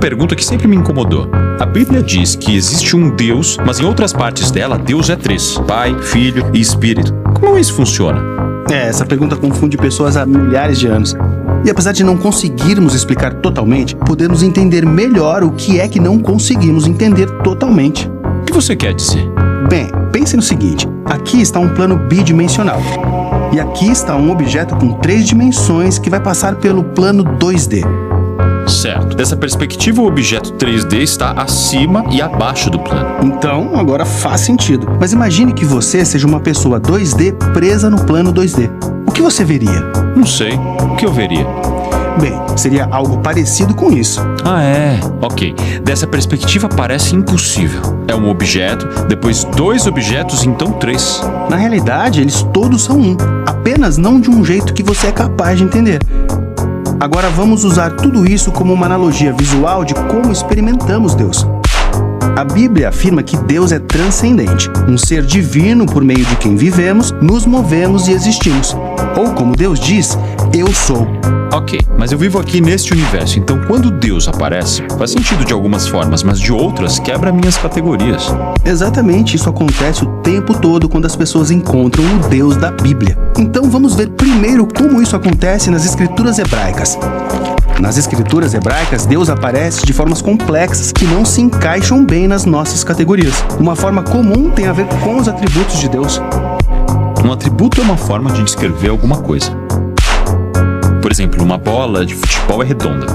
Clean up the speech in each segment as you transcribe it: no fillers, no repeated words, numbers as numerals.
Pergunta que sempre me incomodou. A Bíblia diz que existe um Deus, mas em outras partes dela, Deus é três: Pai, Filho e Espírito. Como isso funciona? Essa pergunta confunde pessoas há milhares de anos. E apesar de não conseguirmos explicar totalmente, podemos entender melhor o que é que não conseguimos entender totalmente. O que você quer dizer? Bem, pense no seguinte: aqui está um plano bidimensional. E aqui está um objeto com 3 dimensões que vai passar pelo plano 2D. Certo. Dessa perspectiva, o objeto 3D está acima e abaixo do plano. Então, agora faz sentido. Mas imagine que você seja uma pessoa 2D presa no plano 2D. O que você veria? Não sei. O que eu veria? Bem, seria algo parecido com isso. Ah, é? Ok. Dessa perspectiva parece impossível. É um objeto, depois 2 objetos, então 3. Na realidade, eles todos são um. Apenas não de um jeito que você é capaz de entender. Agora vamos usar tudo isso como uma analogia visual de como experimentamos Deus. A Bíblia afirma que Deus é transcendente, um ser divino por meio de quem vivemos, nos movemos e existimos. Ou como Deus diz, eu sou. Ok, mas eu vivo aqui neste universo, então quando Deus aparece, faz sentido de algumas formas, mas de outras quebra minhas categorias. Exatamente, isso acontece o tempo todo quando as pessoas encontram o Deus da Bíblia. Então vamos ver primeiro como isso acontece nas escrituras hebraicas. Nas escrituras hebraicas, Deus aparece de formas complexas que não se encaixam bem nas nossas categorias. Uma forma comum tem a ver com os atributos de Deus. Um atributo é uma forma de descrever alguma coisa. Por exemplo, uma bola de futebol é redonda.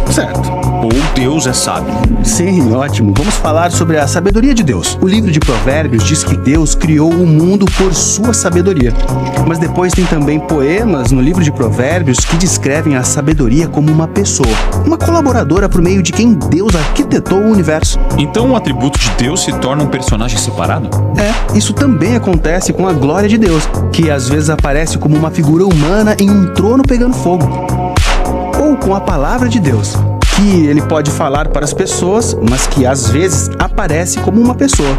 Certo. Ou Deus é sábio. Sim, ótimo. Vamos falar sobre a sabedoria de Deus. O livro de Provérbios diz que Deus criou o mundo por sua sabedoria. Mas depois tem também poemas no livro de Provérbios que descrevem a sabedoria como uma pessoa, uma colaboradora por meio de quem Deus arquitetou o universo. Então um atributo de Deus se torna um personagem separado? Isso também acontece com a glória de Deus, que às vezes aparece como uma figura humana em um trono pegando fogo. Ou com a palavra de Deus, que ele pode falar para as pessoas, mas que às vezes aparece como uma pessoa.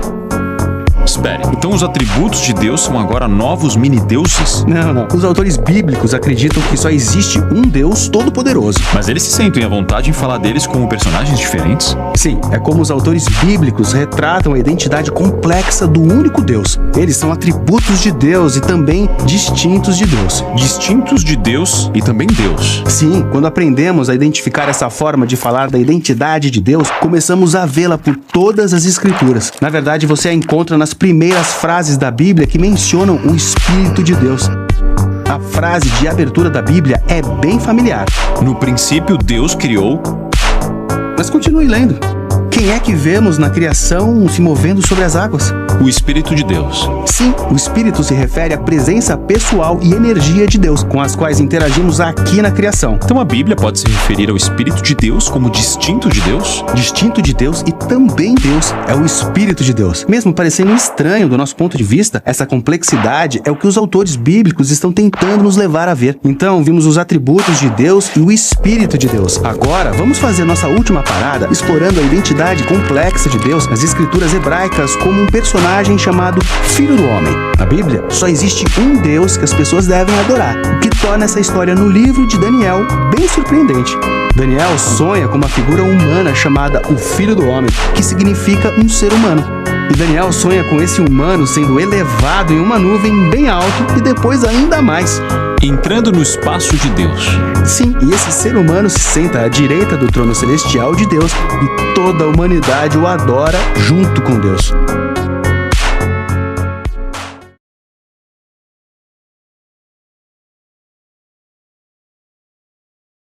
Espere, então os atributos de Deus são agora novos mini-deuses? Não. Os autores bíblicos acreditam que só existe um Deus todo-poderoso. Mas eles se sentem à vontade em falar deles como personagens diferentes? Sim, é como os autores bíblicos retratam a identidade complexa do único Deus. Eles são atributos de Deus e também distintos de Deus. Distintos de Deus e também Deus. Sim, quando aprendemos a identificar essa forma de falar da identidade de Deus, começamos a vê-la por todas as escrituras. Na verdade, você a encontra nas primeiras frases da Bíblia que mencionam o Espírito de Deus. A frase de abertura da Bíblia é bem familiar. No princípio, Deus criou... Mas continue lendo. Quem é que vemos na criação se movendo sobre as águas? O Espírito de Deus. Sim, o Espírito se refere à presença pessoal e energia de Deus, com as quais interagimos aqui na criação. Então a Bíblia pode se referir ao Espírito de Deus como distinto de Deus? Distinto de Deus e também Deus é o Espírito de Deus. Mesmo parecendo estranho do nosso ponto de vista, essa complexidade é o que os autores bíblicos estão tentando nos levar a ver. Então, vimos os atributos de Deus e o Espírito de Deus. Agora, vamos fazer nossa última parada explorando a identidade complexa de Deus nas escrituras hebraicas como um personagem chamado Filho do Homem. Na Bíblia, só existe um Deus que as pessoas devem adorar, o que torna essa história no livro de Daniel bem surpreendente. Daniel sonha com uma figura humana chamada o Filho do Homem, que significa um ser humano. E Daniel sonha com esse humano sendo elevado em uma nuvem bem alto e depois ainda mais. Entrando no espaço de Deus. Sim, e esse ser humano se senta à direita do trono celestial de Deus e toda a humanidade o adora junto com Deus.